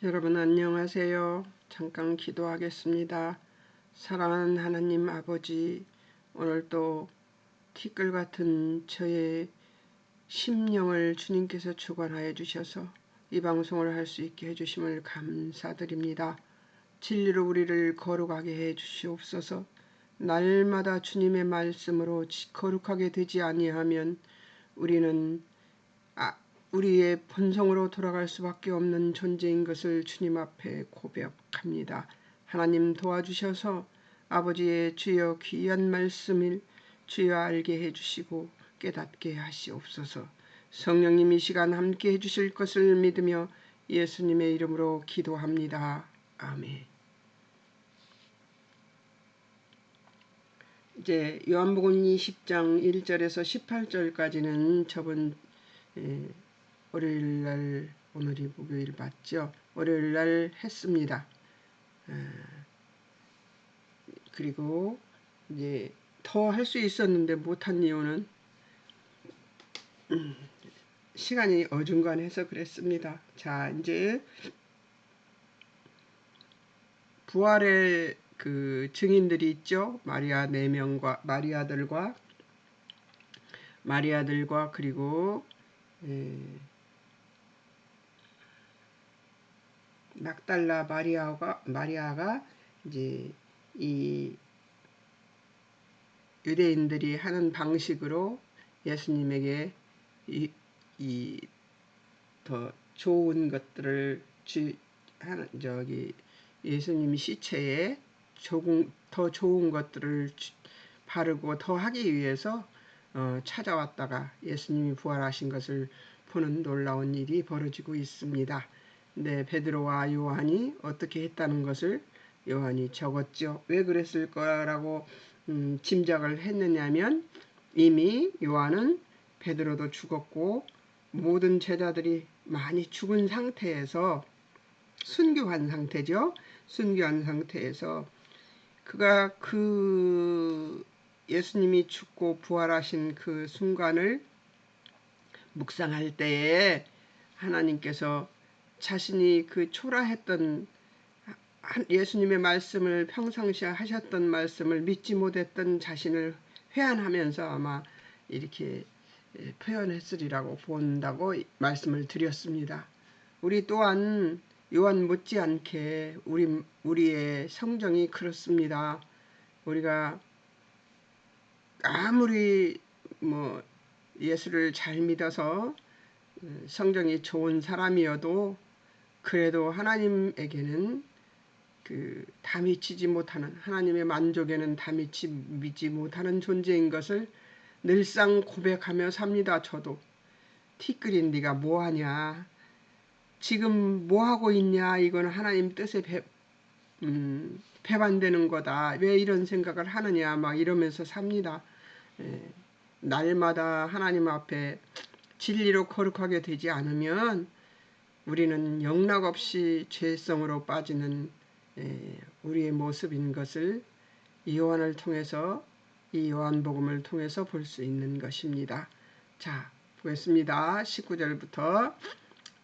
여러분 안녕하세요. 잠깐 기도하겠습니다. 사랑하는 하나님 아버지, 오늘도 티끌 같은 저의 심령을 주님께서 주관하여 주셔서 이 방송을 할 수 있게 해주심을 감사드립니다. 진리로 우리를 거룩하게 해 주시옵소서. 날마다 주님의 말씀으로 거룩하게 되지 아니하면 우리는 우리의 본성으로 돌아갈 수밖에 없는 존재인 것을 주님 앞에 고백합니다. 하나님 도와주셔서 아버지의 주여 귀한 말씀을 주여 알게 해주시고 깨닫게 하시옵소서. 성령님 이 시간 함께 해주실 것을 믿으며 예수님의 이름으로 기도합니다. 아멘. 이제 요한복음 20장 1절에서 18절까지는 저번 월요일날, 오늘이 목요일 맞죠? 월요일날 했습니다. 그리고 이제 더 할 수 있었는데 못한 이유는 시간이 어중간해서 그랬습니다. 자, 이제 부활의 그 증인들이 있죠. 마리아 4명과 마리아들과 그리고 막달라 마리아가 이제 이 유대인들이 하는 방식으로 예수님에게 더 좋은 것들을 예수님 시체에 더 좋은 것들을 바르고 더 하기 위해서 찾아왔다가 예수님이 부활하신 것을 보는 놀라운 일이 벌어지고 있습니다. 네, 베드로와 요한이 어떻게 했다는 것을 요한이 적었죠. 왜 그랬을 거라고 짐작을 했느냐면 이미 요한은 베드로도 죽었고 모든 제자들이 많이 죽은 상태에서 순교한 상태죠. 순교한 상태에서 그가 그 예수님이 죽고 부활하신 그 순간을 묵상할 때에 하나님께서 자신이 그 초라했던 예수님의 말씀을 평상시에 하셨던 말씀을 믿지 못했던 자신을 회한하면서 아마 이렇게 표현했으리라고 본다고 말씀을 드렸습니다. 우리 또한 요한 못지않게 우리의 성정이 그렇습니다. 우리가 아무리 예수를 잘 믿어서 성정이 좋은 사람이어도 그래도 하나님에게는 다 미치지 못하는, 하나님의 만족에는 다 미치지 못하는 존재인 것을 늘상 고백하며 삽니다. 저도 티끌인 네가 뭐하냐, 지금 뭐하고 있냐, 이건 하나님 뜻에 배반되는 거다, 왜 이런 생각을 하느냐 막 이러면서 삽니다. 날마다 하나님 앞에 진리로 거룩하게 되지 않으면 우리는 영락없이 죄성으로 빠지는 우리의 모습인 것을 이 요한을 통해서, 이 요한복음을 통해서 볼 수 있는 것입니다. 자, 보겠습니다. 19절부터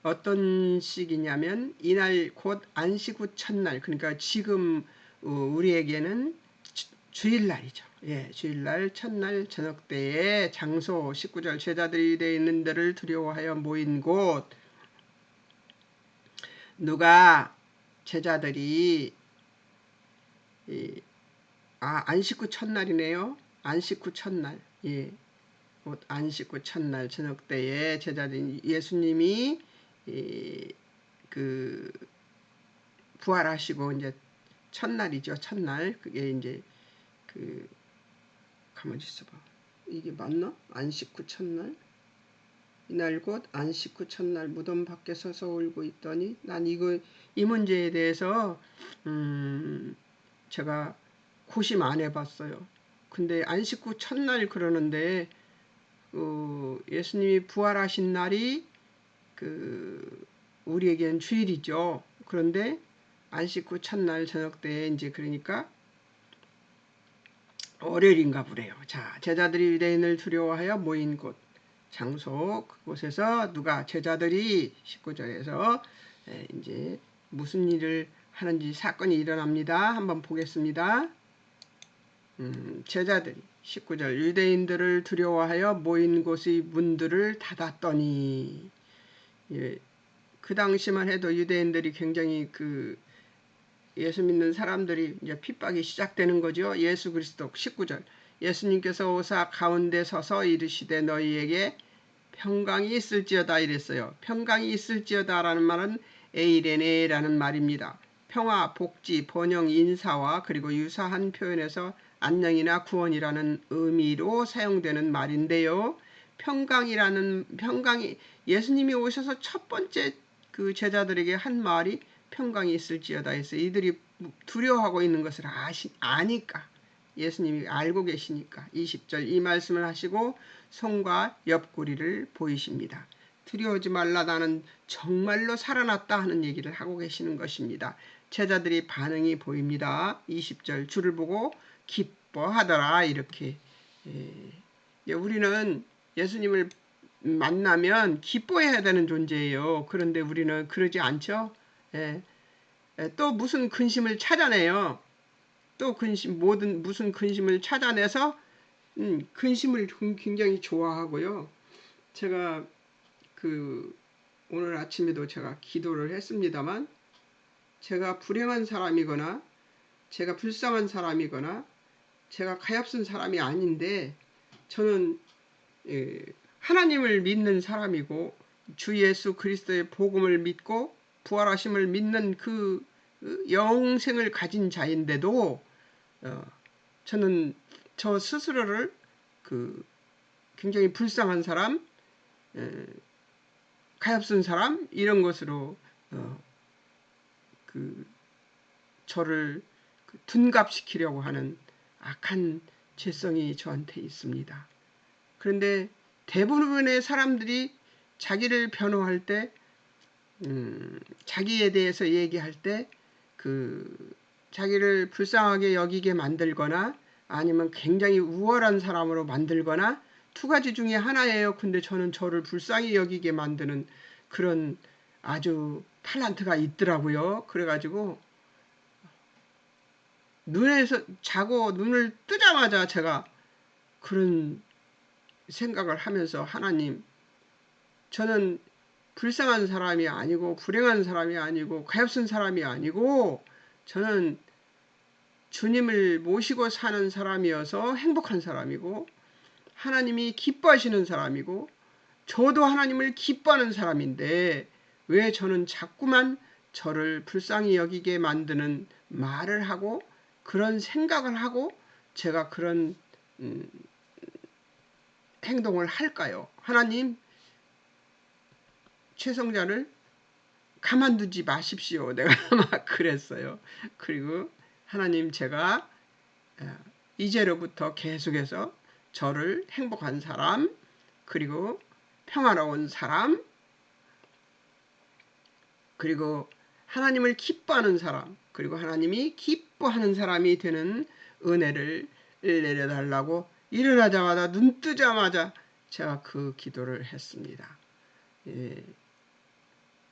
어떤 시기냐면 이날 곧 안식 후 첫날, 그러니까 지금 우리에게는 주일날이죠. 예, 주일날 첫날 저녁 때에 장소 19절 제자들이 되어 있는 데를 두려워하여 모인 곳, 누가 제자들이 안식 후 첫날이네요. 안식 후 첫날, 예, 곧 안식 후 첫날 저녁 때에 제자들이 예수님이 그 부활하시고 이제 첫날이죠. 첫날, 그게 이제 가만히 있어봐. 이게 맞나? 안식 후 첫날? 이날 곧 안식 후 첫날 무덤 밖에 서서 울고 있더니, 난 이 문제에 대해서 제가 고심 안 해봤어요. 근데 안식 후 첫날 그러는데 예수님이 부활하신 날이 우리에겐 주일이죠. 그런데 안식 후 첫날 저녁 때 이제 그러니까 월요일인가 보래요. 자, 제자들이 유대인을 두려워하여 모인 곳, 장소, 그곳에서 누가 제자들이 19절에서 이제 무슨 일을 하는지 사건이 일어납니다. 한번 보겠습니다. 제자들이 19절 유대인들을 두려워하여 모인 곳의 문들을 닫았더니, 예, 그 당시만 해도 유대인들이 굉장히 예수 믿는 사람들이 이제 핍박이 시작되는 거죠. 예수 그리스도 19절 예수님께서 오사 가운데 서서 이르시되 너희에게 평강이 있을지어다 이랬어요. 평강이 있을지어다라는 말은 에이레네라는 말입니다. 평화, 복지, 번영, 인사와 그리고 유사한 표현에서 안녕이나 구원이라는 의미로 사용되는 말인데요. 평강이 예수님이 오셔서 첫 번째 그 제자들에게 한 말이 평강이 있을지어다 해서 이들이 두려워하고 있는 것을 아니까, 예수님이 알고 계시니까 20절 이 말씀을 하시고 손과 옆구리를 보이십니다. 두려워하지 말라, 나는 정말로 살아났다 하는 얘기를 하고 계시는 것입니다. 제자들이 반응이 보입니다. 20절 주를 보고 기뻐하더라 이렇게. 우리는 예수님을 만나면 기뻐해야 되는 존재예요. 그런데 우리는 그러지 않죠. 또 무슨 근심을 찾아내요. 또 무슨 근심을 찾아내서 근심을 굉장히 좋아하고요. 제가 오늘 아침에도 제가 기도를 했습니다만, 제가 불행한 사람이거나 제가 불쌍한 사람이거나 제가 가엾은 사람이 아닌데, 저는 하나님을 믿는 사람이고 주 예수 그리스도의 복음을 믿고 부활하심을 믿는 그 영생을 가진 자인데도 저는 저 스스로를 굉장히 불쌍한 사람, 가엾은 사람 이런 것으로 저를 둔갑시키려고 하는 악한 죄성이 저한테 있습니다. 그런데 대부분의 사람들이 자기를 변호할 때, 자기에 대해서 얘기할 때 자기를 불쌍하게 여기게 만들거나 아니면 굉장히 우월한 사람으로 만들거나 두 가지 중에 하나예요. 근데 저는 저를 불쌍히 여기게 만드는 그런 아주 탤런트가 있더라고요. 그래가지고 눈에서 자고 눈을 뜨자마자 제가 그런 생각을 하면서, 하나님, 저는 불쌍한 사람이 아니고 불행한 사람이 아니고 가엾은 사람이 아니고 저는 주님을 모시고 사는 사람이어서 행복한 사람이고 하나님이 기뻐하시는 사람이고 저도 하나님을 기뻐하는 사람인데 왜 저는 자꾸만 저를 불쌍히 여기게 만드는 말을 하고 그런 생각을 하고 제가 그런 행동을 할까요? 하나님, 최성자를 가만두지 마십시오. 내가 막 그랬어요. 그리고 하나님, 제가 이제로부터 계속해서 저를 행복한 사람, 그리고 평화로운 사람, 그리고 하나님을 기뻐하는 사람, 그리고 하나님이 기뻐하는 사람이 되는 은혜를 내려달라고 일어나자마자 눈 뜨자마자 제가 그 기도를 했습니다.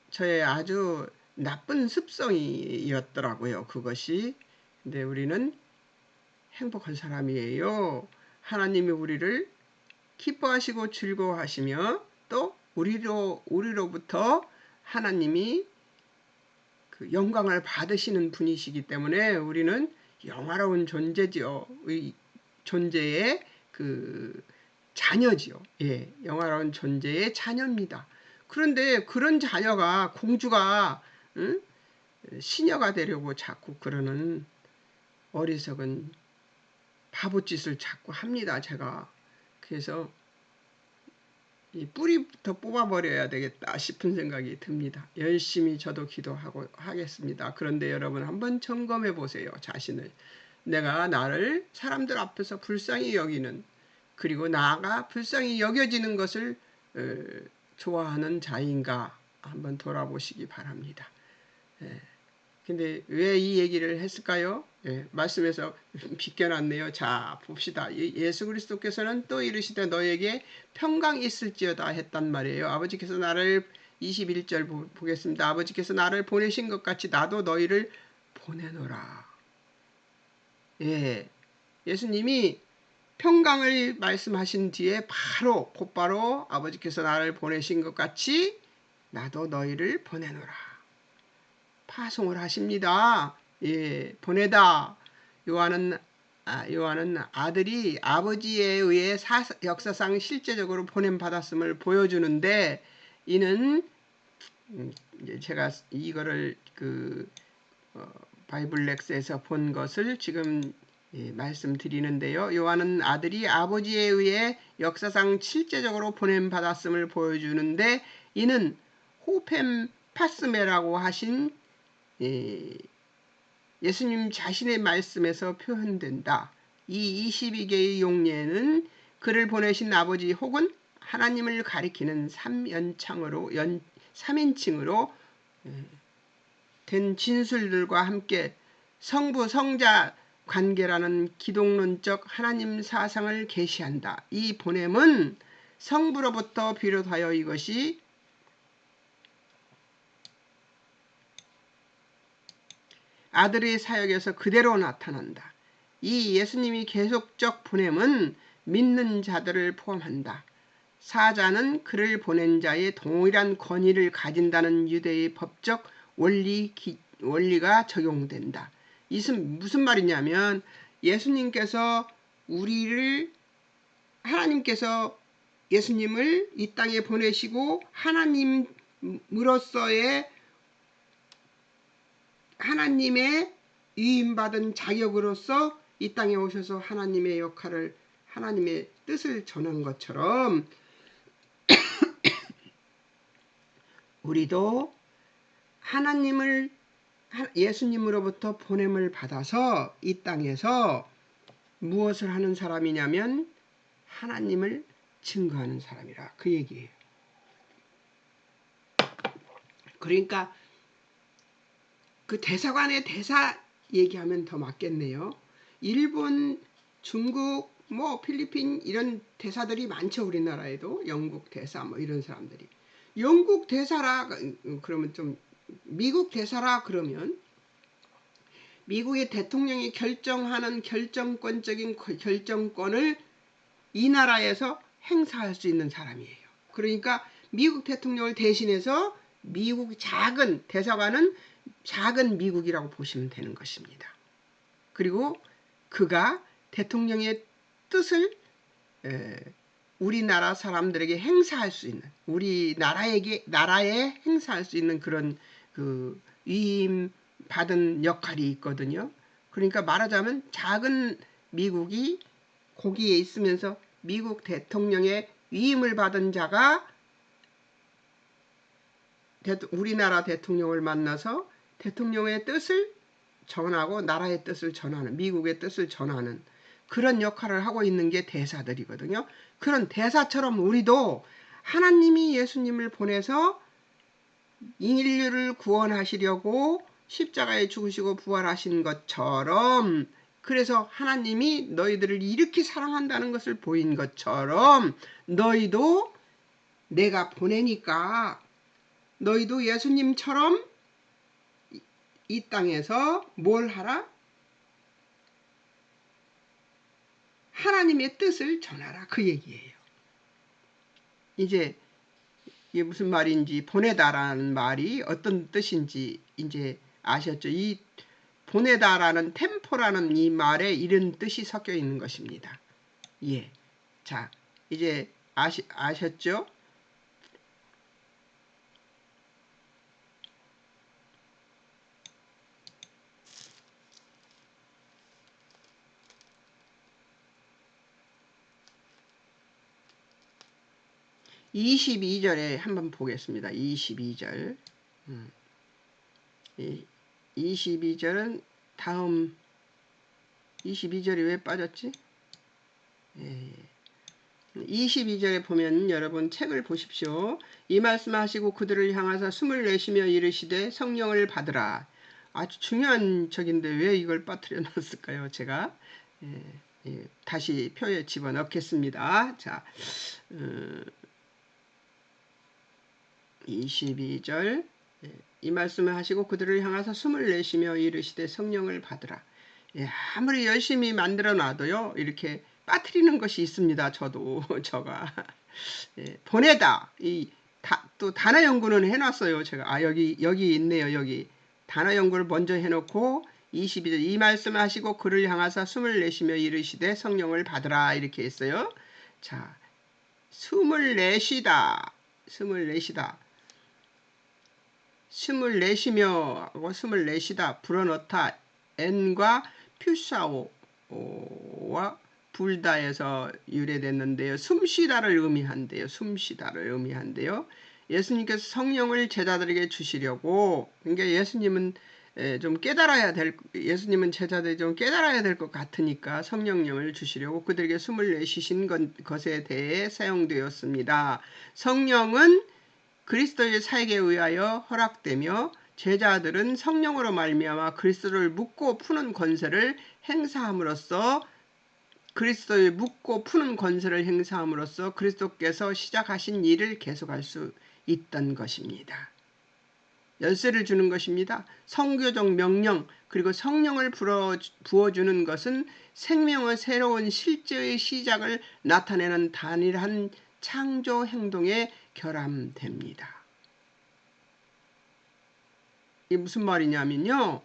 저의 아주 나쁜 습성이었더라고요, 그것이. 근데 우리는 행복한 사람이에요. 하나님이 우리를 기뻐하시고 즐거워하시며 또 우리로부터 하나님이 영광을 받으시는 분이시기 때문에 우리는 영화로운 존재지요. 존재의 자녀지요. 영화로운 존재의 자녀입니다. 그런데 그런 자녀가, 공주가 시녀가 되려고 자꾸 그러는 어리석은 바보짓을 자꾸 합니다. 제가 그래서 이 뿌리부터 뽑아버려야 되겠다 싶은 생각이 듭니다. 열심히 저도 기도하고 하겠습니다. 그런데 여러분 한번 점검해 보세요. 자신을. 내가 나를 사람들 앞에서 불쌍히 여기는, 그리고 나가 불쌍히 여겨지는 것을 좋아하는 자인가 한번 돌아보시기 바랍니다. 근데 왜 이 얘기를 했을까요? 말씀에서 비껴놨네요. 자, 봅시다. 예수 그리스도께서는 또 이르시되 너에게 평강이 있을지어다 했단 말이에요. 아버지께서 나를 21절 보겠습니다. 아버지께서 나를 보내신 것 같이 나도 너희를 보내노라. 예, 예수님이 평강을 말씀하신 뒤에 곧바로 아버지께서 나를 보내신 것 같이 나도 너희를 보내노라. 파송을 하십니다. 예, 보내다. 요한은 아들이 아버지에 의해 역사상 실제적으로 보냄받았음을 보여주는데, 이는 제가 이거를 바이블렉스에서 본 것을 지금 말씀드리는데요. 요한은 아들이 아버지에 의해 역사상 실제적으로 보냄받았음을 보여주는데, 이는 호펜 파스메라고 하신 예수님 자신의 말씀에서 표현된다. 이 22개의 용례는 그를 보내신 아버지 혹은 하나님을 가리키는 3인칭으로 된 진술들과 함께 성부 성자 관계라는 기독론적 하나님 사상을 계시한다. 이 보냄은 성부로부터 비롯하여 이것이 아들의 사역에서 그대로 나타난다. 이 예수님이 계속적 보냄은 믿는 자들을 포함한다. 사자는 그를 보낸 자의 동일한 권위를 가진다는 유대의 법적 원리가 적용된다. 이것은 무슨 말이냐면, 하나님께서 예수님을 이 땅에 보내시고 하나님의 위임받은 자격으로서 이 땅에 오셔서 하나님의 역할을, 하나님의 뜻을 전한 것처럼 우리도 예수님으로부터 보냄을 받아서 이 땅에서 무엇을 하는 사람이냐면 하나님을 증거하는 사람이라, 그 얘기예요. 그러니까 그 대사관의 대사 얘기하면 더 맞겠네요. 일본, 중국, 필리핀 이런 대사들이 많죠. 우리나라에도 영국 대사 이런 사람들이. 영국 대사라 그러면 좀, 미국 대사라 그러면 미국의 대통령이 결정하는 결정권적인 결정권을 이 나라에서 행사할 수 있는 사람이에요. 그러니까 미국 대통령을 대신해서 미국 대사관은 작은 미국이라고 보시면 되는 것입니다. 그리고 그가 대통령의 뜻을 우리나라 사람들에게 행사할 수 있는, 나라에 행사할 수 있는 그런 위임 받은 역할이 있거든요. 그러니까 말하자면 작은 미국이 거기에 있으면서 미국 대통령의 위임을 받은 자가 우리나라 대통령을 만나서 대통령의 뜻을 전하고 나라의 뜻을 전하는, 미국의 뜻을 전하는 그런 역할을 하고 있는 게 대사들이거든요. 그런 대사처럼 우리도 하나님이 예수님을 보내서 인류를 구원하시려고 십자가에 죽으시고 부활하신 것처럼, 그래서 하나님이 너희들을 이렇게 사랑한다는 것을 보인 것처럼 너희도 내가 보내니까 너희도 예수님처럼 이 땅에서 뭘 하라? 하나님의 뜻을 전하라, 그 얘기예요. 이제 이게 무슨 말인지, 보내다라는 말이 어떤 뜻인지 이제 아셨죠? 이 보내다라는 템포라는 이 말에 이런 뜻이 섞여 있는 것입니다. 예. 자, 이제 아셨죠? (22절에) 한번 보겠습니다. 22절. 22절은 다음 22절이 왜 빠졌지? 22절에 보면 여러분 책을 보십시오. 이 말씀하시고 그들을 향하사 숨을 내쉬며 이르시되 성령을 받으라. 아주 중요한 적인데 왜 이걸 빠뜨려 놨을까요? 제가 다시 표에 집어넣겠습니다. 자, 22절 이 말씀을 하시고 그들을 향하사 숨을 내쉬며 이르시되 성령을 받으라. 아무리 열심히 만들어 놔도요 이렇게 빠뜨리는 것이 있습니다. 저도 저가 보내다 또 단어 연구는 해놨어요. 제가 여기 있네요. 여기 단어 연구를 먼저 해놓고 22절 이 말씀을 하시고 그를 향하사 숨을 내쉬며 이르시되 성령을 받으라 이렇게 했어요. 자, 숨을 내쉬다 숨을 내쉬며 하고 숨을 내쉬다 불어넣다 n과 퓨사오와 불다에서 유래됐는데요. 숨쉬다를 의미한대요. 예수님께서 성령을 제자들에게 주시려고 그러니까 예수님은 제자들이 좀 깨달아야 될 것 같으니까 성령령을 주시려고 그들에게 숨을 내쉬신 것에 대해 사용되었습니다. 성령은 그리스도의 사역에 의하여 허락되며 제자들은 성령으로 말미암아 그리스도를 묻고 푸는 권세를 행사함으로써 그리스도께서 시작하신 일을 계속할 수 있던 것입니다. 열쇠를 주는 것입니다. 성교적 명령 그리고 성령을 부어주는 것은 생명의 새로운 실제의 시작을 나타내는 단일한 창조 행동에 결함됩니다. 이게 무슨 말이냐면요.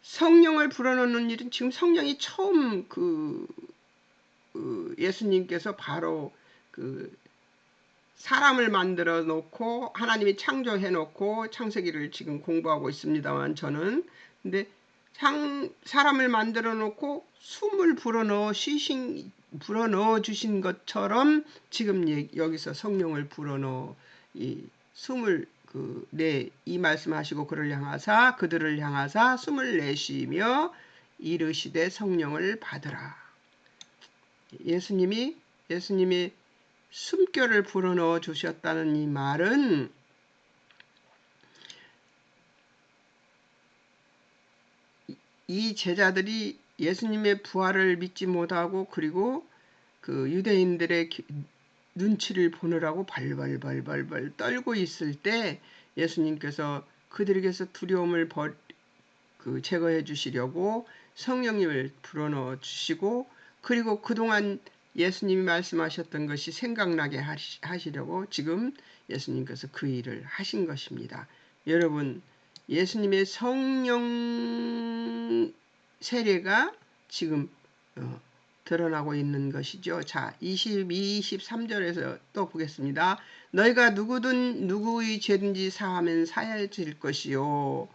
성령을 불어넣는 일은 지금 성령이 처음 예수님께서 바로 사람을 만들어 놓고 하나님이 창조해 놓고 창세기를 지금 공부하고 있습니다만 저는 근데 사람을 만들어 놓고 숨을 불어넣어 주신 것처럼 지금 여기서 성령을 불어넣어 이 숨을 이 말씀하시고 그들을 향하사 숨을 내쉬며 이르시되 성령을 받으라. 예수님이 숨결을 불어넣어 주셨다는 이 말은 이 제자들이 예수님의 부활을 믿지 못하고 그리고 유대인들의 눈치를 보느라고 발발발발 떨고 있을 때 예수님께서 그들에게서 두려움을 제거해 주시려고 성령님을 불어넣어 주시고 그리고 그동안 예수님이 말씀하셨던 것이 생각나게 하시려고 지금 예수님께서 그 일을 하신 것입니다. 여러분 예수님의 성령 세례가 지금 드러나고 있는 것이죠. 자, 23절에서 또 보겠습니다. 너희가 누구의 죄든지 사하면 사해질 것이요.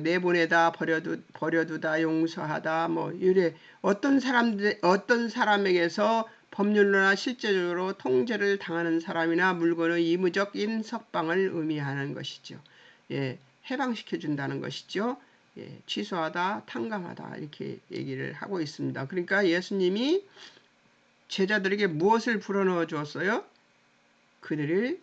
내보내다, 버려두다, 용서하다, 유래 어떤 사람에게서 법률로나 실제적으로 통제를 당하는 사람이나 물건의 의무적인 석방을 의미하는 것이죠. 해방시켜 준다는 것이죠. 취소하다, 탕감하다 이렇게 얘기를 하고 있습니다. 그러니까 예수님이 제자들에게 무엇을 불어넣어 주었어요? 그들을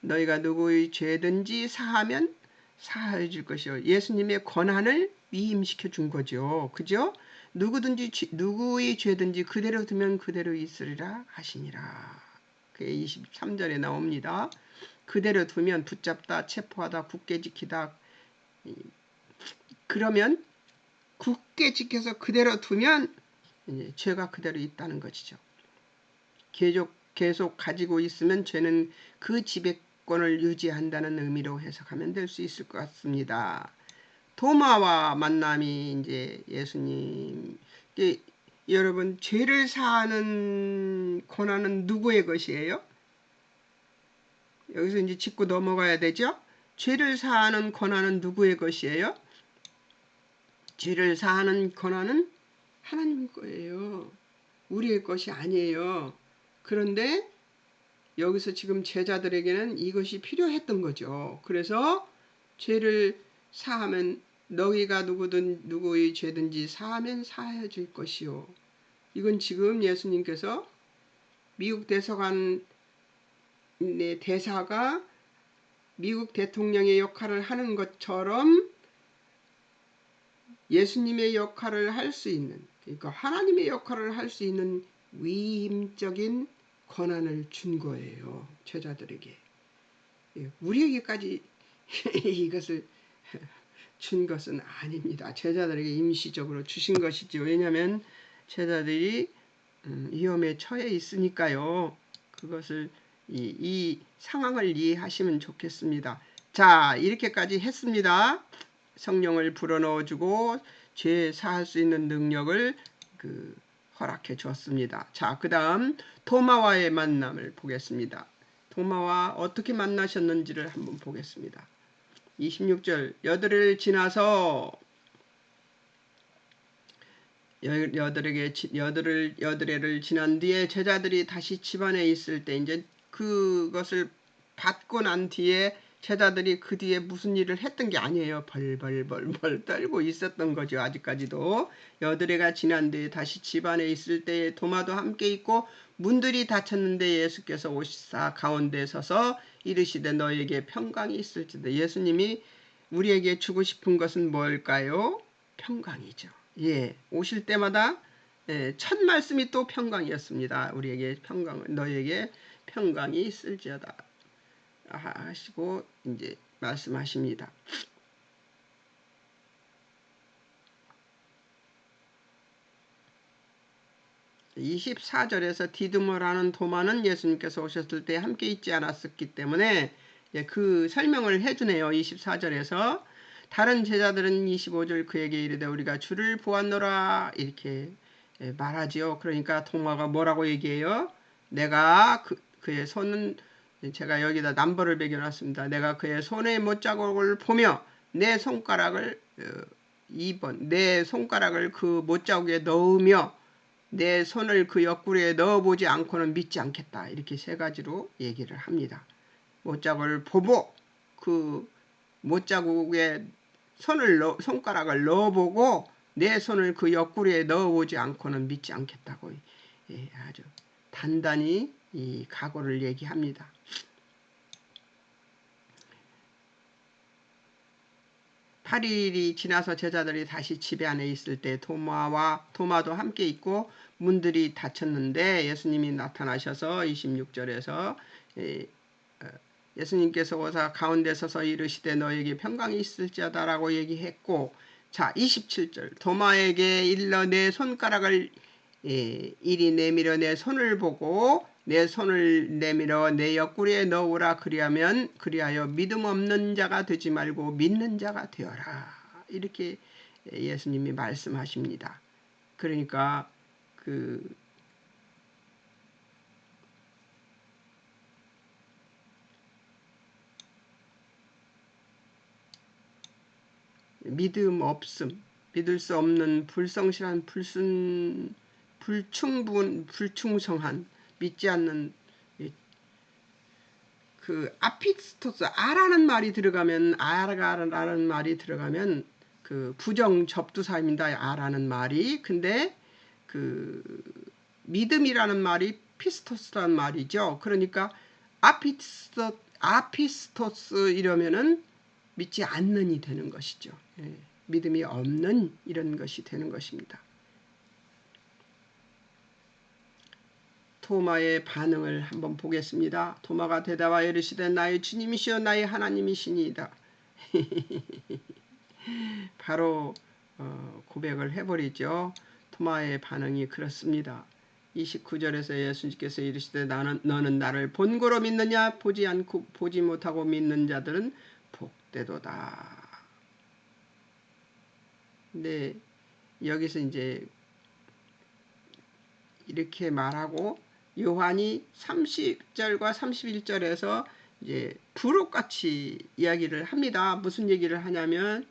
너희가 누구의 죄든지 사하면 사하여 줄 것이요. 예수님의 권한을 위임시켜 준 거죠. 그죠? 누구의 죄든지 그대로 두면 그대로 있으리라 하시니라. 그게 23절에 나옵니다. 그대로 두면 붙잡다, 체포하다, 굳게 지키다. 그러면 굳게 지켜서 그대로 두면 이제 죄가 그대로 있다는 것이죠. 계속 가지고 있으면 죄는 그 지배권을 유지한다는 의미로 해석하면 될 수 있을 것 같습니다. 도마와 만남이 이제 예수님 여러분 죄를 사하는 권한은 누구의 것이에요? 여기서 이제 짚고 넘어가야 되죠. 죄를 사하는 권한은 누구의 것이에요? 죄를 사하는 권한은 하나님 거예요. 우리의 것이 아니에요. 그런데 여기서 지금 제자들에게는 이것이 필요했던 거죠. 그래서 죄를 사하면 너희가 누구의 죄든지 사하면 사하여 줄 것이요. 이건 지금 예수님께서 미국 대사관의 대사가 미국 대통령의 역할을 하는 것처럼 예수님의 역할을 할 수 있는 그러니까 하나님의 역할을 할 수 있는 위임적인 권한을 준 거예요. 제자들에게. 우리에게까지 이것을 준 것은 아닙니다. 제자들에게 임시적으로 주신 것이죠. 왜냐하면 제자들이 위험에 처해 있으니까요. 그것을 이 상황을 이해하시면 좋겠습니다. 자, 이렇게까지 했습니다. 성령을 불어넣어주고 죄 사할 수 있는 능력을 허락해 주었습니다. 자, 그 다음 도마와의 만남을 보겠습니다. 도마와 어떻게 만나셨는지를 한번 보겠습니다. 26절 여드레를 지나서 여드레를 지난 뒤에 제자들이 다시 집안에 있을 때 이제 그것을 받고 난 뒤에 제자들이 그 뒤에 무슨 일을 했던 게 아니에요. 벌벌벌벌 떨고 있었던 거죠. 아직까지도. 여드레가 지난 뒤에 다시 집안에 있을 때 도마도 함께 있고 문들이 닫혔는데 예수께서 오시사 가운데 서서 이르시되 너에게 평강이 있을지어다. 예수님이 우리에게 주고 싶은 것은 뭘까요? 평강이죠. 예, 오실 때마다 첫 말씀이 또 평강이었습니다. 우리에게 너에게 평강이 있을지어다 하시고 이제 말씀하십니다. 24절에서 디드모라는 도마는 예수님께서 오셨을 때 함께 있지 않았었기 때문에 그 설명을 해주네요. 24절에서 다른 제자들은 25절 그에게 이르되 우리가 주를 보았노라 이렇게 말하지요. 그러니까 도마가 뭐라고 얘기해요? 내가 그의 손은 제가 여기다 넘버를 매겨놨습니다. 내가 그의 손의 못자국을 보며 내 손가락을 2번 내 손가락을 그 못자국에 넣으며 내 손을 그 옆구리에 넣어보지 않고는 믿지 않겠다. 이렇게 세 가지로 얘기를 합니다. 못자국을 보고 그 못자국에 손가락을 넣어보고 내 손을 그 옆구리에 넣어보지 않고는 믿지 않겠다고 아주 단단히 이 각오를 얘기합니다. 8일이 지나서 제자들이 다시 집에 안에 있을 때 도마도 함께 있고 문들이 닫혔는데 예수님이 나타나셔서 26절에서 예수님께서 오사 가운데 서서 이르시되 너에게 평강이 있을지어다 라고 얘기했고, 자 27절 도마에게 일러 내 손가락을 이리 내밀어 내 손을 보고 내 손을 내밀어 내 옆구리에 넣으라. 그리하여 믿음 없는 자가 되지 말고 믿는 자가 되어라. 이렇게 예수님이 말씀하십니다. 그러니까 믿음 없음, 믿을 수 없는 불성실한 불충성한 믿지 않는 그 아피스토스 아라는 말이 들어가면 아라는 말이 들어가면 그 부정 접두사입니다. 아라는 말이. 근데 그 믿음이라는 말이 피스토스라는 말이죠. 그러니까 아피스토스 이러면은 믿지 않는이 되는 것이죠. 믿음이 없는 이런 것이 되는 것입니다. 도마의 반응을 한번 보겠습니다. 도마가 대답하여 이르시되 나의 주님이시여 나의 하나님이시니이다. 바로 고백을 해버리죠. 도마의 반응이 그렇습니다. 29절에서 예수님께서 이르시되 너는 나를 본고로 믿느냐? 보지 못하고 믿는 자들은 복되도다. 네, 여기서 이제 이렇게 말하고 요한이 30절과 31절에서 이제 부록같이 이야기를 합니다. 무슨 얘기를 하냐면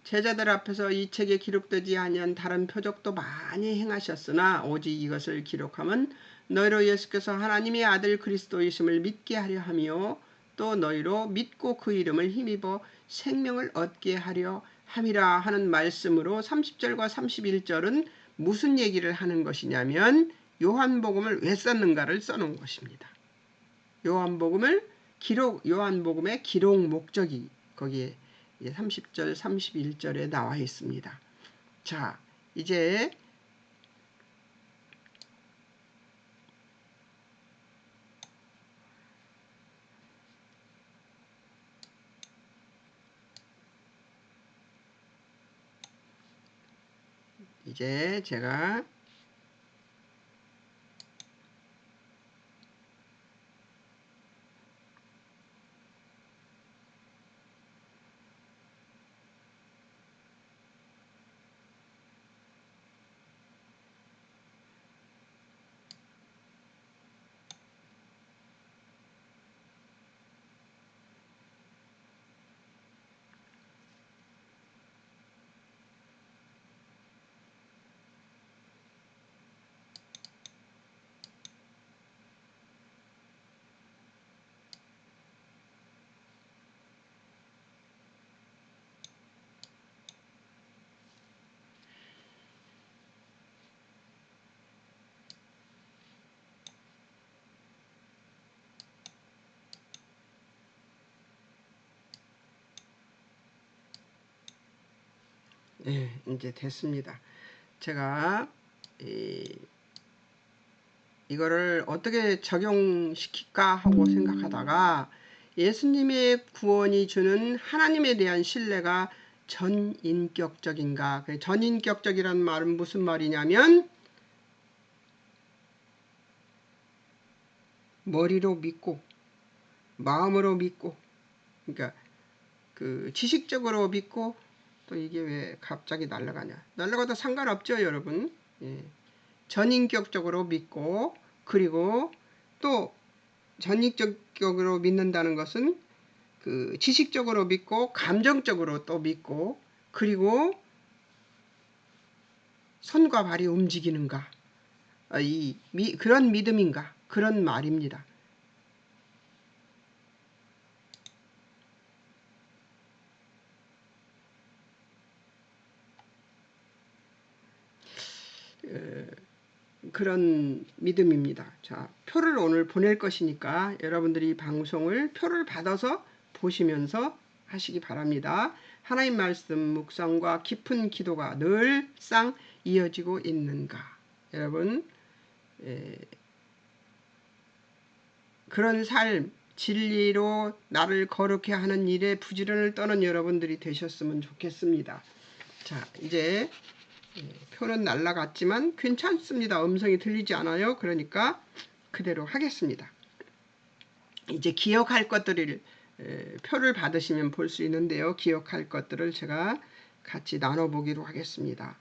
제자들 앞에서 이 책에 기록되지 아니한 다른 표적도 많이 행하셨으나 오직 이것을 기록하면 너희로 예수께서 하나님의 아들 그리스도이심을 믿게 하려 하며 또 너희로 믿고 그 이름을 힘입어 생명을 얻게 하려 함이라 하는 말씀으로 30절과 31절은 무슨 얘기를 하는 것이냐면 요한복음을 왜 썼는가를 써놓은 것입니다. 요한복음의 기록 목적이 거기에 30절, 31절에 나와 있습니다. 자, 이제 이제 제가 이제 됐습니다. 제가 이거를 어떻게 적용시킬까 하고 생각하다가 예수님의 구원이 주는 하나님에 대한 신뢰가 전인격적인가. 전인격적이란 말은 무슨 말이냐면 머리로 믿고 마음으로 믿고, 그러니까 그 지식적으로 믿고, 또 이게 왜 갑자기 날아가냐. 날아가도 상관없죠, 여러분. 전인격적으로 믿고, 그리고 또 전인격적으로 믿는다는 것은 그 지식적으로 믿고 감정적으로 또 믿고, 그리고 손과 발이 움직이는가, 그런 믿음인가, 그런 말입니다. 그런 믿음입니다. 자, 표를 오늘 보낼 것이니까 여러분들이 방송을 표를 받아서 보시면서 하시기 바랍니다. 하나님 말씀 묵상과 깊은 기도가 늘상 이어지고 있는가. 여러분, 그런 삶, 진리로 나를 거룩해 하는 일에 부지런을 떠는 여러분들이 되셨으면 좋겠습니다. 자, 이제 표는 날라갔지만 괜찮습니다. 음성이 들리지 않아요. 그러니까 그대로 하겠습니다. 이제 기억할 것들을 표를 받으시면 볼 수 있는데요. 기억할 것들을 제가 같이 나눠보기로 하겠습니다.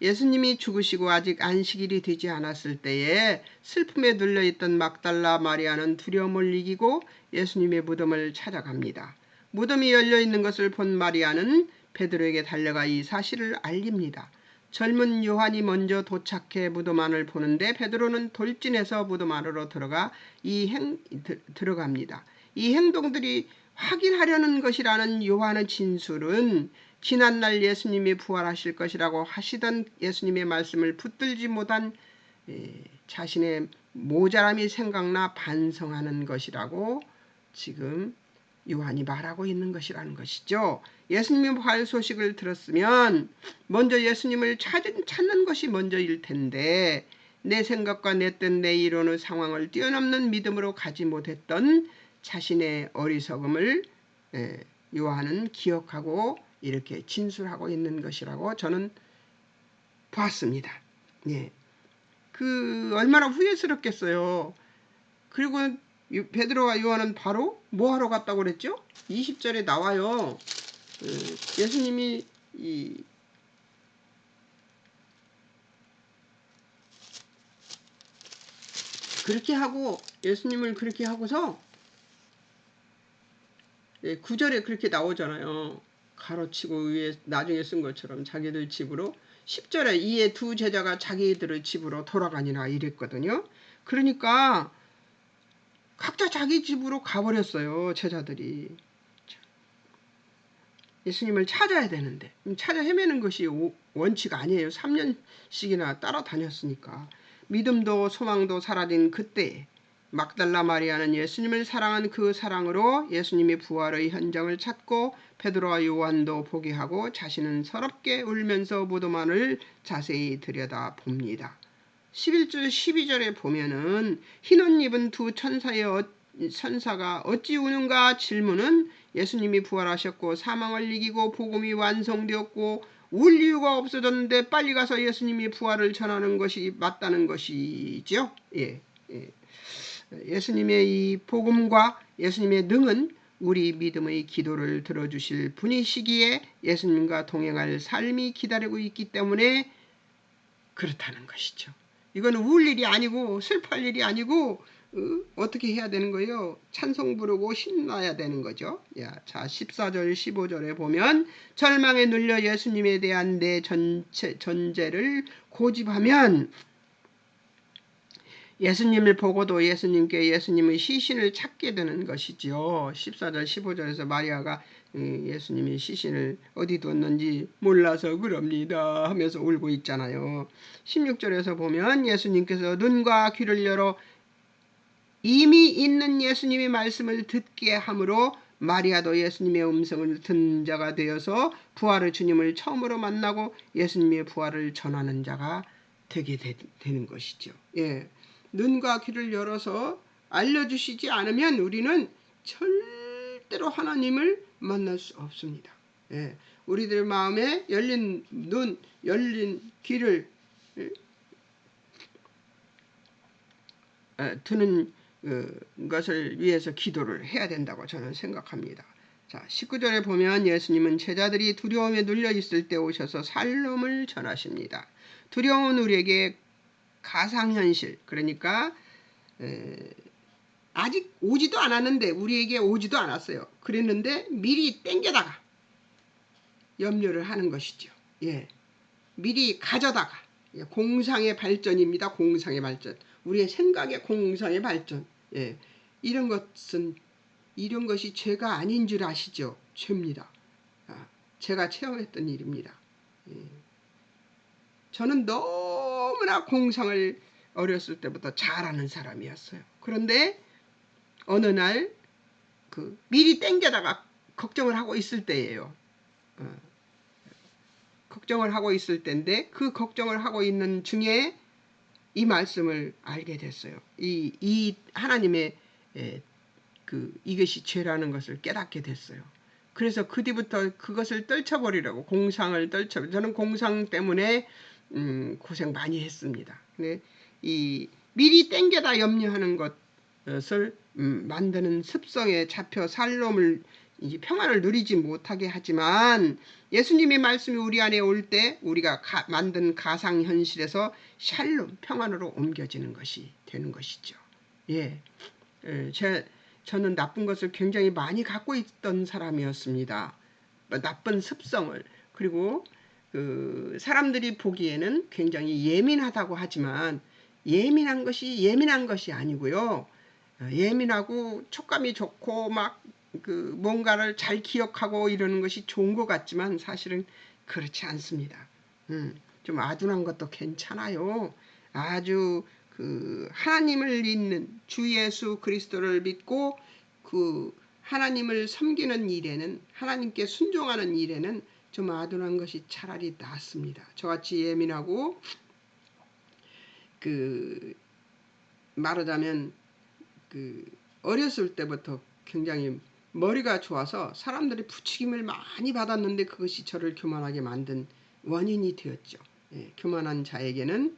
예수님이 죽으시고 아직 안식일이 되지 않았을 때에 슬픔에 눌려있던 막달라 마리아는 두려움을 이기고 예수님의 무덤을 찾아갑니다. 무덤이 열려있는 것을 본 마리아는 베드로에게 달려가 이 사실을 알립니다. 젊은 요한이 먼저 도착해 무덤 안을 보는데 베드로는 돌진해서 무덤 안으로 들어갑니다. 이 행동들이 확인하려는 것이라는 요한의 진술은 지난날 예수님이 부활하실 것이라고 하시던 예수님의 말씀을 붙들지 못한 자신의 모자람이 생각나 반성하는 것이라고 지금 요한이 말하고 있는 것이라는 것이죠. 예수님의 부활 소식을 들었으면 먼저 예수님을 찾는 것이 먼저일 텐데 내 생각과 내 뜻, 내 이론의 상황을 뛰어넘는 믿음으로 가지 못했던 자신의 어리석음을 요한은 기억하고 이렇게 진술하고 있는 것이라고 저는 보았습니다. 그 얼마나 후회스럽겠어요. 그리고 베드로와 요한은 바로 뭐 하러 갔다고 그랬죠? 20절에 나와요. 예수님이 그렇게 하고 예수님을 그렇게 하고서 9절에 그렇게 나오잖아요. 가로치고 위에 나중에 쓴 것처럼 자기들 집으로. 10절에 이에 두 제자가 자기들의 집으로 돌아가니라 이랬거든요. 그러니까 각자 자기 집으로 가버렸어요. 제자들이. 예수님을 찾아야 되는데 찾아 헤매는 것이 원칙 아니에요. 3년씩이나 따라다녔으니까. 믿음도 소망도 사라진 그때 막달라 마리아는 예수님을 사랑한 그 사랑으로 예수님이 부활의 현장을 찾고 베드로와 요한도 보게 하고 자신은 서럽게 울면서 무덤 안을 자세히 들여다봅니다. 11절 12절에 보면은 흰옷 입은 두 천사가 어찌 우는가 질문은 예수님이 부활하셨고 사망을 이기고 복음이 완성되었고 울 이유가 없어졌는데 빨리 가서 예수님이 부활을 전하는 것이 맞다는 것이죠. 예, 예. 예수님의 이 복음과 예수님의 능은 우리 믿음의 기도를 들어주실 분이시기에 예수님과 동행할 삶이 기다리고 있기 때문에 그렇다는 것이죠. 이건 울 일이 아니고 슬퍼할 일이 아니고 어떻게 해야 되는 거예요? 찬송 부르고 신나야 되는 거죠. 자, 14절 15절에 보면 절망에 눌려 예수님에 대한 내 전제를 고집하면 예수님을 보고도 예수님의 시신을 찾게 되는 것이지요. 14절 15절에서 마리아가 예수님이 시신을 어디 뒀는지 몰라서 그럽니다 하면서 울고 있잖아요. 16절에서 보면 예수님께서 눈과 귀를 열어 이미 있는 예수님의 말씀을 듣게 하므로 마리아도 예수님의 음성을 듣는 자가 되어서 부활의 주님을 처음으로 만나고 예수님의 부활을 전하는 자가 되게 되는 것이죠. 예. 눈과 귀를 열어서 알려주시지 않으면 우리는 절대로 하나님을 만날 수 없습니다. 예. 우리들 마음에 열린 눈, 열린 귀를 두는 것을 위해서 기도를 해야 된다고 저는 생각합니다. 자, 19절에 보면 예수님은 제자들이 두려움에 눌려 있을 때 오셔서 살롬을 전하십니다. 두려움은 우리에게 가상현실, 그러니까 아직 오지도 않았는데, 우리에게 오지도 않았어요. 그랬는데 미리 땡겨다가 염려를 하는 것이죠. 예, 미리 가져다가 공상의 발전입니다. 공상의 발전. 우리의 생각의 공상의 발전. 예, 이런 것이 죄가 아닌 줄 아시죠? 죄입니다. 제가 체험했던 일입니다. 예. 저는 너무나 공상을 어렸을 때부터 잘하는 사람이었어요. 그런데 어느 날 미리 땡겨다가 걱정을 하고 있을 때예요. 걱정을 하고 있을 때인데 그 걱정을 하고 있는 중에 이 말씀을 알게 됐어요. 이 하나님의 이것이 죄라는 것을 깨닫게 됐어요. 그래서 그 뒤부터 그것을 떨쳐버리라고, 공상을 저는 공상 때문에 고생 많이 했습니다. 근데 이 미리 땡겨다 염려하는 것을 만드는 습성에 잡혀 살롬을 평안을 누리지 못하게 하지만 예수님의 말씀이 우리 안에 올 때 우리가 만든 가상현실에서 샬롬, 평안으로 옮겨지는 것이 되는 것이죠. 예, 저는 나쁜 것을 굉장히 많이 갖고 있던 사람이었습니다. 나쁜 습성을. 그리고 사람들이 보기에는 굉장히 예민하다고 하지만 예민한 것이 아니고요. 예민하고 촉감이 좋고 막 뭔가를 잘 기억하고 이러는 것이 좋은 것 같지만 사실은 그렇지 않습니다. 좀 아둔한 것도 괜찮아요. 아주 하나님을 믿는 주 예수 그리스도를 믿고 하나님을 섬기는 일에는, 하나님께 순종하는 일에는 좀 아둔한 것이 차라리 낫습니다. 저같이 예민하고 말하자면 어렸을 때부터 굉장히 머리가 좋아서 사람들이 부추김을 많이 받았는데 그것이 저를 교만하게 만든 원인이 되었죠. 예, 교만한 자에게는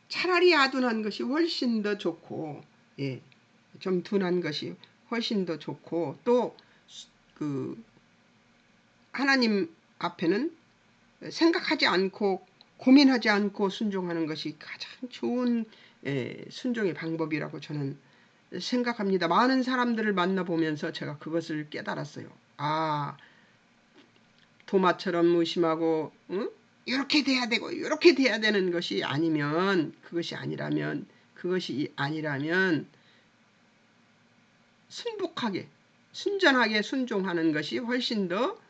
차라리 아둔한 것이 훨씬 더 좋고, 예, 좀 둔한 것이 훨씬 더 좋고, 또 하나님 앞에는 생각하지 않고 고민하지 않고 순종하는 것이 가장 좋은 순종의 방법이라고 저는 생각합니다. 많은 사람들을 만나보면서 제가 그것을 깨달았어요. 도마처럼 무심하고 이렇게 돼야 되고 이렇게 돼야 되는 것이 아니면, 그것이 아니라면 순복하게 순전하게 순종하는 것이 훨씬 더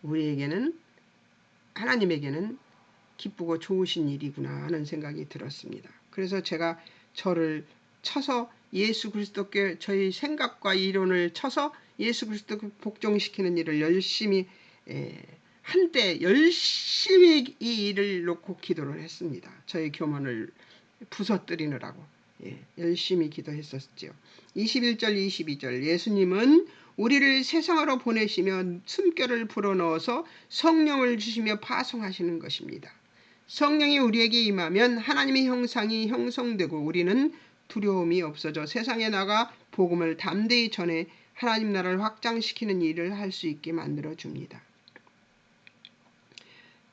우리에게는, 하나님에게는 기쁘고 좋으신 일이구나 하는 생각이 들었습니다. 그래서 제가 저를 쳐서 예수 그리스도께 저희 생각과 이론을 쳐서 예수 그리스도 복종시키는 일을 열심히 한때 열심히 이 일을 놓고 기도를 했습니다. 저희 교만을 부서뜨리느라고 열심히 기도했었죠. 21절 22절 예수님은 우리를 세상으로 보내시며 숨결을 불어넣어서 성령을 주시며 파송하시는 것입니다. 성령이 우리에게 임하면 하나님의 형상이 형성되고 우리는 두려움이 없어져 세상에 나가 복음을 담대히 전해 하나님 나라를 확장시키는 일을 할 수 있게 만들어줍니다.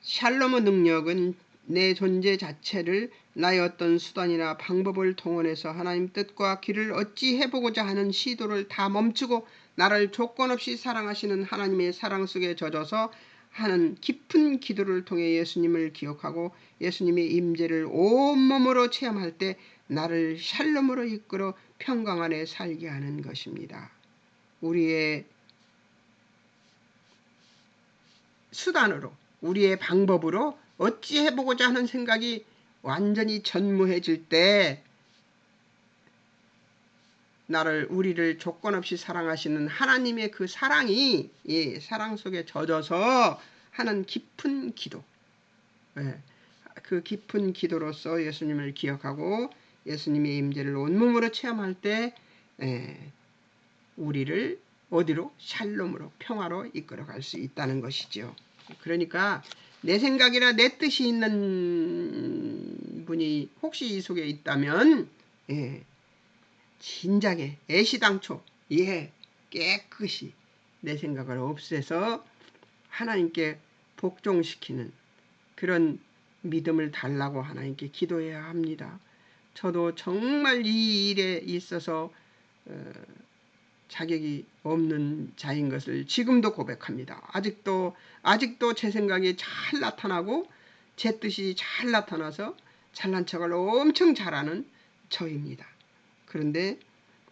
샬롬의 능력은 내 존재 자체를 나의 어떤 수단이나 방법을 동원해서 하나님 뜻과 길을 어찌 해보고자 하는 시도를 다 멈추고 나를 조건 없이 사랑하시는 하나님의 사랑 속에 젖어서 하는 깊은 기도를 통해 예수님을 기억하고 예수님의 임재를 온몸으로 체험할 때 나를 샬롬으로 이끌어 평강 안에 살게 하는 것입니다. 우리의 수단으로 우리의 방법으로 어찌 해보고자 하는 생각이 완전히 전무해질 때 우리를 조건 없이 사랑하시는 하나님의 그 사랑이 사랑 속에 젖어서 하는 깊은 기도, 그 깊은 기도로서 예수님을 기억하고 예수님의 임재를 온몸으로 체험할 때 우리를 어디로? 샬롬으로, 평화로 이끌어갈 수 있다는 것이죠. 그러니까 내 생각이나 내 뜻이 있는 분이 혹시 이 속에 있다면 진작에 애시당초 깨끗이 내 생각을 없애서 하나님께 복종시키는 그런 믿음을 달라고 하나님께 기도해야 합니다. 저도 정말 이 일에 있어서 자격이 없는 자인 것을 지금도 고백합니다. 아직도 제 생각이 잘 나타나고 제 뜻이 잘 나타나서 잘난 척을 엄청 잘하는 저입니다. 그런데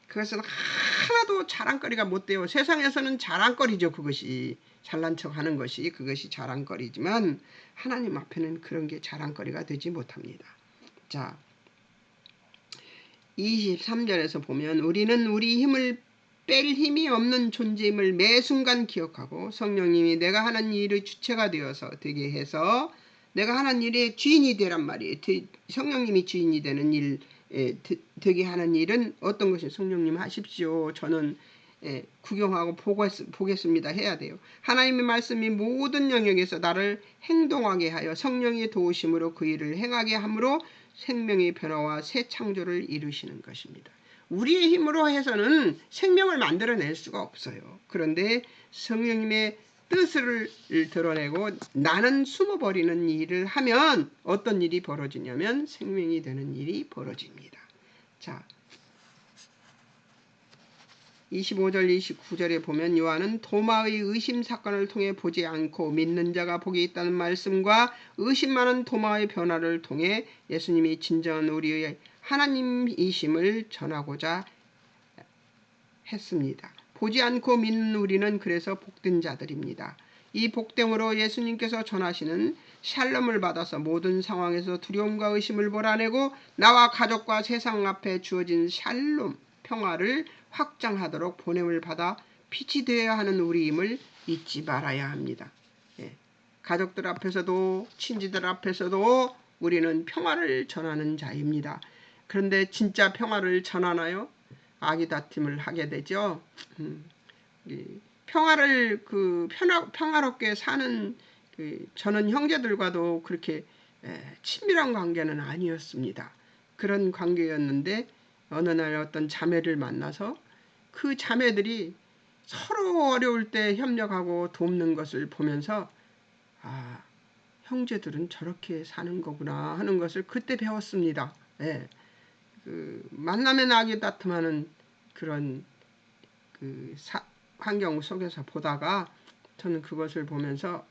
그것은 하나도 자랑거리가 못 돼요. 세상에서는 자랑거리죠. 그것이 잘난 척하는 것이 그것이 자랑거리지만 하나님 앞에는 그런 게 자랑거리가 되지 못합니다. 자, 23절에서 보면 우리는 우리 힘을 뺄 힘이 없는 존재임을 매 순간 기억하고 성령님이 내가 하는 일의 주체가 되어서 되게 해서 내가 하는 일의 주인이 되란 말이에요. 성령님이 주인이 되는 일 되게 하는 일은 어떤 것이 성령님 하십시오. 저는 구경하고 보겠습니다. 해야 돼요. 하나님의 말씀이 모든 영역에서 나를 행동하게 하여 성령의 도우심으로 그 일을 행하게 함으로 생명의 변화와 새 창조를 이루시는 것입니다. 우리의 힘으로 해서는 생명을 만들어낼 수가 없어요. 그런데 성령님의 뜻을 드러내고 나는 숨어버리는 일을 하면 어떤 일이 벌어지냐면 생명이 되는 일이 벌어집니다. 자, 25절 29절에 보면 요한은 도마의 의심 사건을 통해 보지 않고 믿는 자가 복이 있다는 말씀과 의심 많은 도마의 변화를 통해 예수님이 진정한 우리의 하나님이심을 전하고자 했습니다. 보지 않고 믿는 우리는 그래서 복된 자들입니다. 이 복됨으로 예수님께서 전하시는 샬롬을 받아서 모든 상황에서 두려움과 의심을 몰아내고 나와 가족과 세상 앞에 주어진 샬롬, 평화를 확장하도록 보냄을 받아 빛이 되어야 하는 우리임을 잊지 말아야 합니다. 가족들 앞에서도 친지들 앞에서도 우리는 평화를 전하는 자입니다. 그런데 진짜 평화를 전하나요? 아기다툼을 하게 되죠. 평화를 평화롭게 사는 저는 형제들과도 그렇게 친밀한 관계는 아니었습니다. 그런 관계였는데 어느 날 어떤 자매를 만나서 그 자매들이 서로 어려울 때 협력하고 돕는 것을 보면서 형제들은 저렇게 사는 거구나 하는 것을 그때 배웠습니다. 만남의 낙이 다툼하는 그런 환경 속에서 보다가 저는 그것을 보면서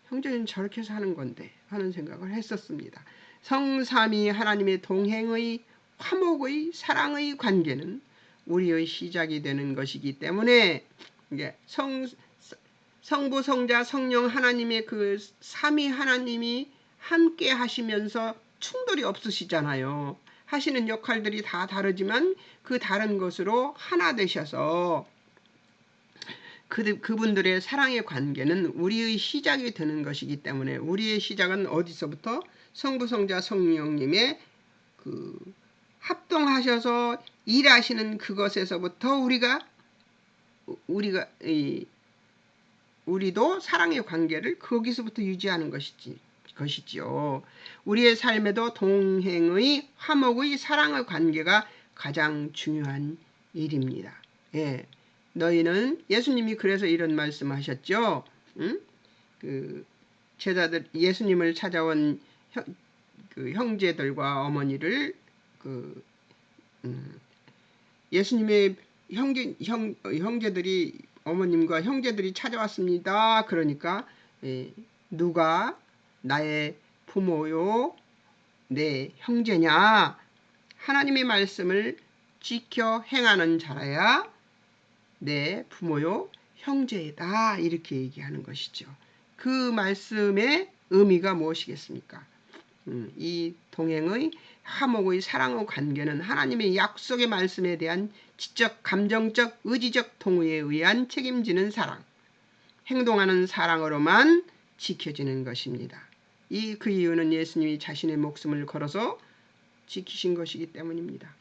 형제는 저렇게 사는 건데 하는 생각을 했었습니다. 성삼위 하나님의 동행의 화목의 사랑의 관계는 우리의 시작이 되는 것이기 때문에 이제 성부 성자 성령 하나님의 그 삼위 하나님이 함께 하시면서 충돌이 없으시잖아요. 하시는 역할들이 다 다르지만 그 다른 것으로 하나 되셔서 그분들의 사랑의 관계는 우리의 시작이 되는 것이기 때문에 우리의 시작은 어디서부터? 성부 성자 성령님의 합동하셔서 일하시는 그것에서부터 우리가 우리도 사랑의 관계를 거기서부터 유지하는 것이지요. 우리의 삶에도 동행의 화목의 사랑의 관계가 가장 중요한 일입니다. 예, 너희는 예수님이 그래서 이런 말씀하셨죠. 응? 제자들 예수님을 찾아온 형제들과 어머니를 예수님의 형제들이 어머님과 형제들이 찾아왔습니다. 그러니까 누가 나의 부모요 내 형제냐? 하나님의 말씀을 지켜 행하는 자라야 내 부모요 형제다, 이렇게 얘기하는 것이죠. 그 말씀의 의미가 무엇이겠습니까? 이 동행의 화목의 사랑의 관계는 하나님의 약속의 말씀에 대한 지적, 감정적, 의지적 동의에 의한 책임지는 사랑, 행동하는 사랑으로만 지켜지는 것입니다. 그 이유는 예수님이 자신의 목숨을 걸어서 지키신 것이기 때문입니다.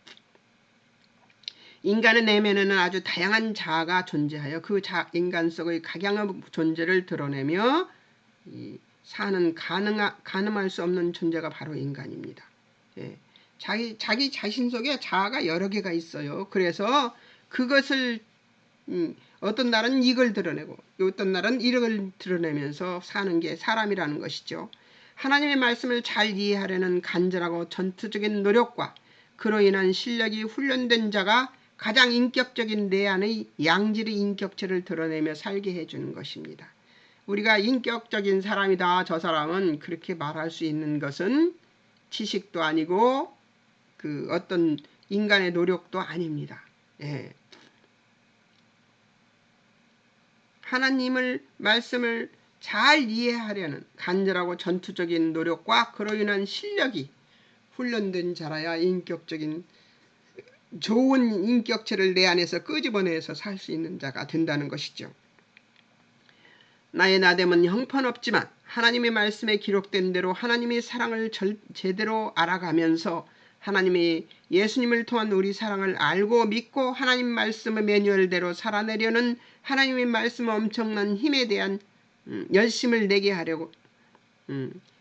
인간의 내면에는 아주 다양한 자아가 존재하여 그 인간 속의 각양의 존재를 드러내며 사는 가늠할 수 없는 존재가 바로 인간입니다. 예. 자기 자신 속에 자아가 여러 개가 있어요. 그래서 그것을 어떤 날은 이걸 드러내고 어떤 날은 이걸 드러내면서 사는 게 사람이라는 것이죠. 하나님의 말씀을 잘 이해하려는 간절하고 전투적인 노력과 그로 인한 실력이 훈련된 자가 가장 인격적인 내 안의 양질의 인격체를 드러내며 살게 해주는 것입니다. 우리가 인격적인 사람이다, 저 사람은 그렇게 말할 수 있는 것은 지식도 아니고 어떤 인간의 노력도 아닙니다. 예. 하나님을 말씀을 잘 이해하려는 간절하고 전투적인 노력과 그로 인한 실력이 훈련된 자라야 인격적인 좋은 인격체를 내 안에서 끄집어내서 살 수 있는 자가 된다는 것이죠. 나의 나됨은 형편없지만 하나님의 말씀에 기록된 대로 하나님의 사랑을 제대로 알아가면서 하나님의 예수님을 통한 우리 사랑을 알고 믿고 하나님 말씀의 매뉴얼대로 살아내려는 하나님의 말씀의 엄청난 힘에 대한 열심을 내게 하려고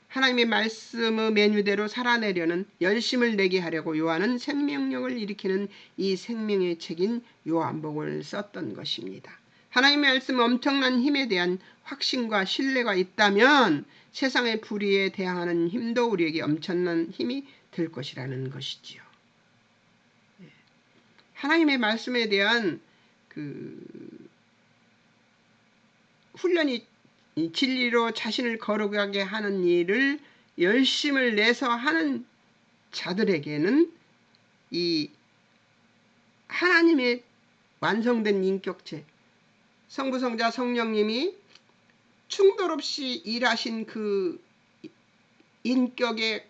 하나님의 말씀의 메뉴대로 살아내려는 열심을 내게 하려고 요한은 생명력을 일으키는 이 생명의 책인 요한복음을 썼던 것입니다. 하나님의 말씀의 엄청난 힘에 대한 확신과 신뢰가 있다면 세상의 불의에 대항하는 힘도 우리에게 엄청난 힘이 될 것이라는 것이지요. 하나님의 말씀에 대한 훈련이 진리로 자신을 거룩하게 하는 일을 열심을 내서 하는 자들에게는 이 하나님의 완성된 인격체, 성부, 성자, 성령님이 충돌 없이 일하신 그 인격의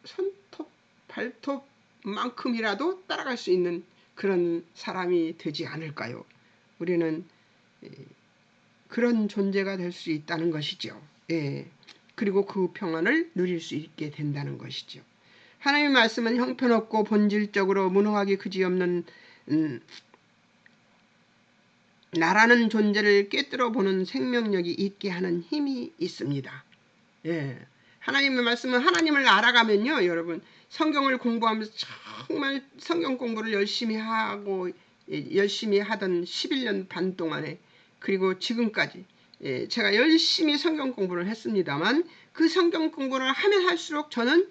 손톱, 발톱만큼이라도 따라갈 수 있는 그런 사람이 되지 않을까요? 우리는 그런 존재가 될 수 있다는 것이죠. 예. 그리고 그 평안을 누릴 수 있게 된다는 것이죠. 하나님의 말씀은 형편없고 본질적으로 무능하기 그지없는 나라는 존재를 꿰뚫어 보는 생명력이 있게 하는 힘이 있습니다. 예. 하나님의 말씀은 하나님을 알아가면요, 여러분, 성경을 공부하면서 정말 성경 공부를 열심히 하던 11년 반 동안에, 그리고 지금까지 제가 열심히 성경 공부를 했습니다만 그 성경 공부를 하면 할수록 저는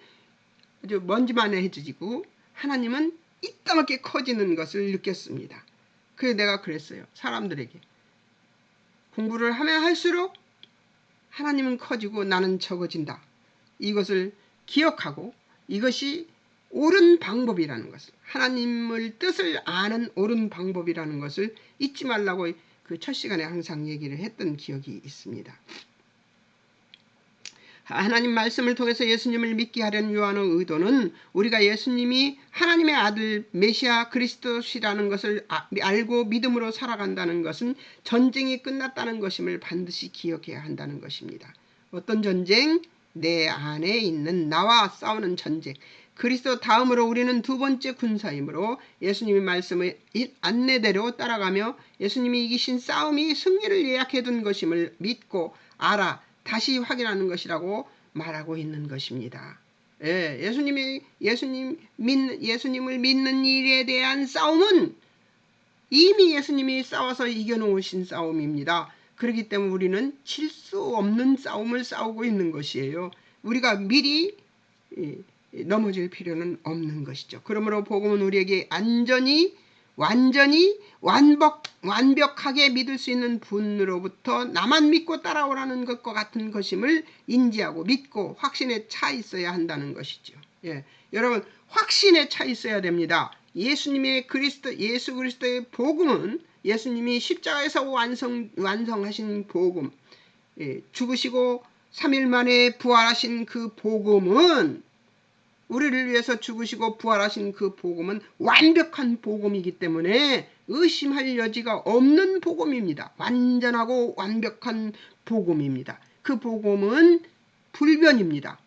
아주 먼지만해지고 하나님은 이따맣게 커지는 것을 느꼈습니다. 그래서 내가 그랬어요. 사람들에게 공부를 하면 할수록 하나님은 커지고 나는 적어진다. 이것을 기억하고 이것이 옳은 방법이라는 것을, 하나님의 뜻을 아는 옳은 방법이라는 것을 잊지 말라고 그 첫 시간에 항상 얘기를 했던 기억이 있습니다. 하나님 말씀을 통해서 예수님을 믿게 하려는 요한의 의도는 우리가 예수님이 하나님의 아들 메시아 그리스도시라는 것을 알고 믿음으로 살아간다는 것은 전쟁이 끝났다는 것임을 반드시 기억해야 한다는 것입니다. 어떤 전쟁? 내 안에 있는 나와 싸우는 전쟁, 그리스도 다음으로 우리는 두 번째 군사이므로 예수님의 말씀의 안내대로 따라가며 예수님이 이기신 싸움이 승리를 예약해둔 것임을 믿고 알아 다시 확인하는 것이라고 말하고 있는 것입니다. 예, 예수님을 믿는 일에 대한 싸움은 이미 예수님이 싸워서 이겨놓으신 싸움입니다. 그렇기 때문에 우리는 질 수 없는 싸움을 싸우고 있는 것이에요. 우리가 미리 넘어질 필요는 없는 것이죠. 그러므로 복음은 우리에게 완전히 완벽하게 믿을 수 있는 분으로부터 나만 믿고 따라오라는 것과 같은 것임을 인지하고 믿고 확신에 차 있어야 한다는 것이죠. 예, 여러분 확신에 차 있어야 됩니다. 예수 그리스도의 복음은 예수님이 십자가에서 완성하신 복음, 죽으시고 3일 만에 부활하신 그 복음은 우리를 위해서 죽으시고 부활하신 그 복음은 완벽한 복음이기 때문에 의심할 여지가 없는 복음입니다. 완전하고 완벽한 복음입니다. 그 복음은 불변입니다.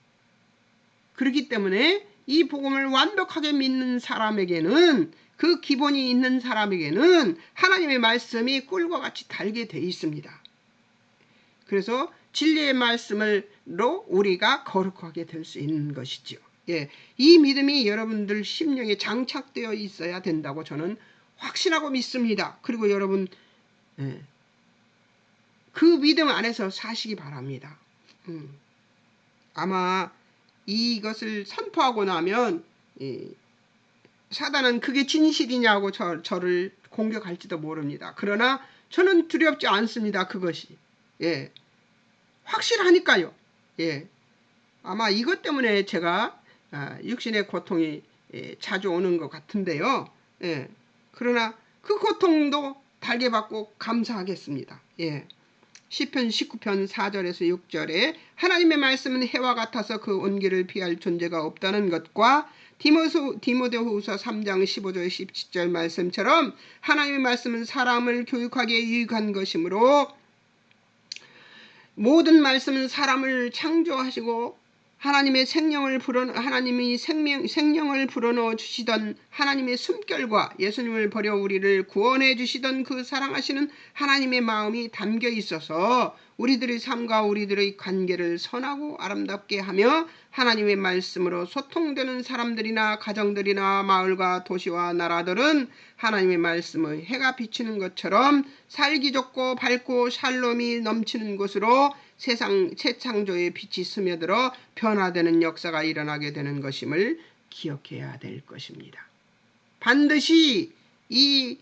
그렇기 때문에 이 복음을 완벽하게 믿는 사람에게는 그 기본이 있는 사람에게는 하나님의 말씀이 꿀과 같이 달게 돼 있습니다. 그래서 진리의 말씀으로 우리가 거룩하게 될 수 있는 것이죠. 예, 이 믿음이 여러분들 심령에 장착되어 있어야 된다고 저는 확신하고 믿습니다. 그리고 여러분 그 믿음 안에서 사시기 바랍니다. 아마 이것을 선포하고 나면 사단은 그게 진실이냐고 저를 공격할지도 모릅니다. 그러나 저는 두렵지 않습니다. 그것이. 예, 확실하니까요. 예, 아마 이것 때문에 제가 육신의 고통이 자주 오는 것 같은데요. 예, 그러나 그 고통도 달게 받고 감사하겠습니다. 예. 시편 19편 4절에서 6절에 하나님의 말씀은 해와 같아서 그 온기를 피할 존재가 없다는 것과 디모데후서 3장 15절 17절 말씀처럼 하나님의 말씀은 사람을 교육하기에 유익한 것이므로 모든 말씀은 사람을 창조하시고 하나님이 생명을 불어넣어 주시던 하나님의 숨결과 예수님을 버려 우리를 구원해 주시던 그 사랑하시는 하나님의 마음이 담겨 있어서 우리들의 삶과 우리들의 관계를 선하고 아름답게 하며 하나님의 말씀으로 소통되는 사람들이나 가정들이나 마을과 도시와 나라들은 하나님의 말씀의 해가 비치는 것처럼 살기 좋고 밝고 샬롬이 넘치는 곳으로 세상 최창조의 빛이 스며들어 변화되는 역사가 일어나게 되는 것임을 기억해야 될 것입니다. 반드시 이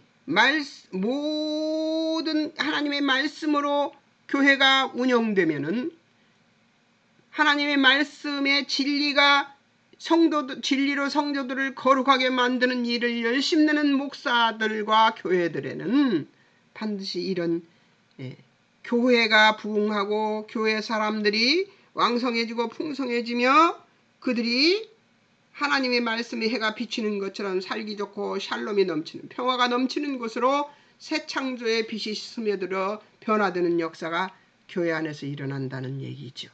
모든 하나님의 말씀으로 교회가 운영되면은 하나님의 말씀의 진리가 진리로 성도들을 거룩하게 만드는 일을 열심히 내는 목사들과 교회들에는 반드시 이런 교회가 부흥하고 교회 사람들이 왕성해지고 풍성해지며 그들이 하나님의 말씀의 해가 비치는 것처럼 살기 좋고 샬롬이 넘치는 평화가 넘치는 곳으로 새 창조의 빛이 스며들어 변화되는 역사가 교회 안에서 일어난다는 얘기죠.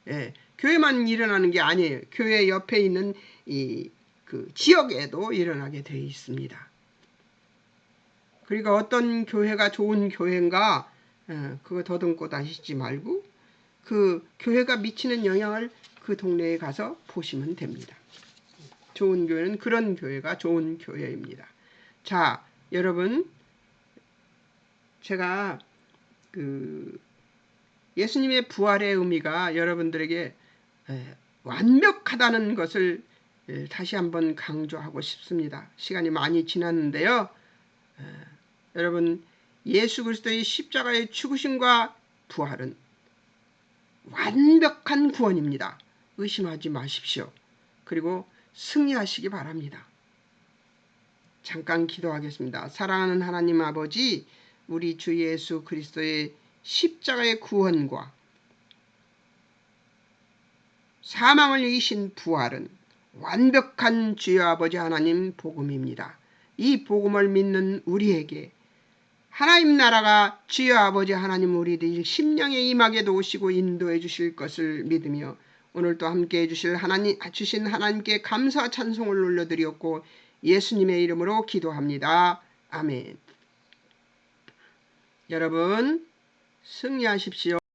예, 교회만 일어나는 게 아니에요. 교회 옆에 있는 그 지역에도 일어나게 되어 있습니다. 그러니까 어떤 교회가 좋은 교회인가 그거 더듬고 다니지 말고 그 교회가 미치는 영향을 그 동네에 가서 보시면 됩니다. 좋은 교회는 그런 교회가 좋은 교회입니다. 자, 여러분 제가 그 예수님의 부활의 의미가 여러분들에게 완벽하다는 것을 다시 한번 강조하고 싶습니다. 시간이 많이 지났는데요. 여러분 예수 그리스도의 십자가의 죽으심과 부활은 완벽한 구원입니다. 의심하지 마십시오. 그리고 승리하시기 바랍니다. 잠깐 기도하겠습니다. 사랑하는 하나님 아버지, 우리 주 예수 그리스도의 십자가의 구원과 사망을 이기신 부활은 완벽한 주여 아버지 하나님 복음입니다. 이 복음을 믿는 우리에게 하나님 나라가 주여 아버지 하나님 우리들 심령에 임하게 도우시고 인도해 주실 것을 믿으며 오늘도 함께해 주신 하나님께 감사와 찬송을 올려드렸고 예수님의 이름으로 기도합니다. 아멘. 여러분 승리하십시오.